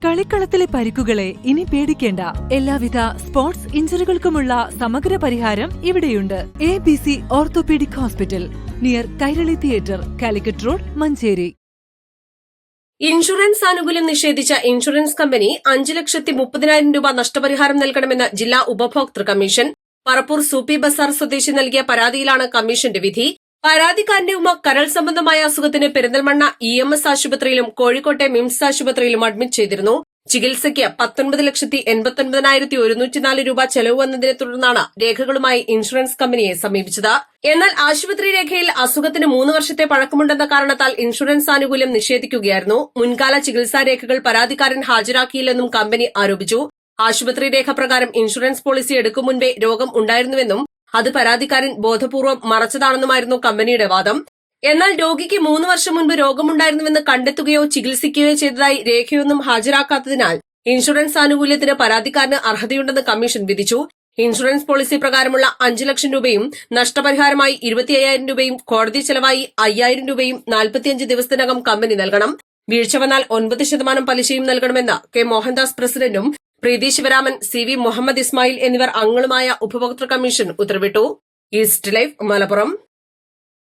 കളിക്കളത്തിലെ പരിക്കുകളെ ഇനി പേടിക്കേണ്ട. എല്ലാവിധ സ്പോർട്സ് ഇഞ്ചുറികൾക്കുമുള്ള സമഗ്ര പരിഹാരം ഇവിടെയുണ്ട്. ABC orthopaedic hospital, near Kairali theatre, Calicut road, Manjeri. Insurance ആനുകൂല്യം നിഷേധിച്ച ഇൻഷുറൻസ് കമ്പനി 5,30,000 രൂപ നഷ്ടപരിഹാരം നൽകണമെന്ന് ജില്ലാ ഉപഭോക്തൃ കമ്മീഷൻ. പറപ്പൂർ സൂപ്പി ബസാർ സ്വദേശി നൽകിയ പരാതിയിലാണ് കമ്മീഷന്റെ വിധി. പരാതിക്കാരന്റെ ഉമ്മ കരൾ സംബന്ധമായ അസുഖത്തിന് പെരിന്തൽമണ്ണ EMS ആശുപത്രിയിലും കോഴിക്കോട്ടെ മിംസ് ആശുപത്രിയിലും അഡ്മിറ്റ് ചെയ്തിരുന്നു. ചികിത്സയ്ക്ക് 19,89,104 രൂപ ചെലവ് വന്നതിനെ തുടർന്നാണ് രേഖകളുമായി ഇൻഷുറൻസ് കമ്പനിയെ സമീപിച്ചത്. എന്നാൽ ആശുപത്രി രേഖയിൽ അസുഖത്തിന് 3 വർഷത്തെ പഴക്കമുണ്ടെന്ന കാരണത്താൽ ഇൻഷുറൻസ് ആനുകൂല്യം നിഷേധിക്കുകയായിരുന്നു. മുൻകാല ചികിത്സാ രേഖകൾ പരാതിക്കാരൻ ഹാജരാക്കിയില്ലെന്നും കമ്പനി ആരോപിച്ചു. ആശുപത്രി രേഖ പ്രകാരം ഇൻഷുറൻസ് പോളിസി എടുക്കും മുൻപേ രോഗം ഉണ്ടായിരുന്നുവെന്നും അത് പരാതിക്കാരൻ ബോധപൂർവ്വം മറച്ചതാണെന്നുമായിരുന്നു കമ്പനിയുടെ വാദം. എന്നാൽ രോഗിക്ക് 3 വർഷം മുൻപ് രോഗമുണ്ടായിരുന്നുവെന്ന് കണ്ടെത്തുകയോ ചികിത്സിക്കുകയോ ചെയ്തതായി രേഖയൊന്നും ഹാജരാക്കാത്തതിനാൽ ഇൻഷുറൻസ് ആനുകൂല്യത്തിന് പരാതിക്കാരന് അർഹതയുണ്ടെന്ന് കമ്മീഷൻ വിധിച്ചു. ഇൻഷുറൻസ് പോളിസി പ്രകാരമുള്ള 5 ലക്ഷം രൂപയും നഷ്ടപരിഹാരമായി 25,000 രൂപയും കോടതി ചെലവായി 5,000 രൂപയും 45 ദിവസത്തിനകം കമ്പനി നൽകണം. വീഴ്ച വന്നാൽ 9% പലിശയും നൽകണമെന്ന് കെ മോഹൻദാസ് പ്രസിഡന്റും പ്രീതി ശിവരാമൻ, CV മുഹമ്മദ് ഇസ്മായിൽ എന്നിവർ അംഗങ്ങളുമായ ഉപഭോക്തൃ കമ്മീഷൻ ഉത്തരവിട്ടു. East live, Malappuram.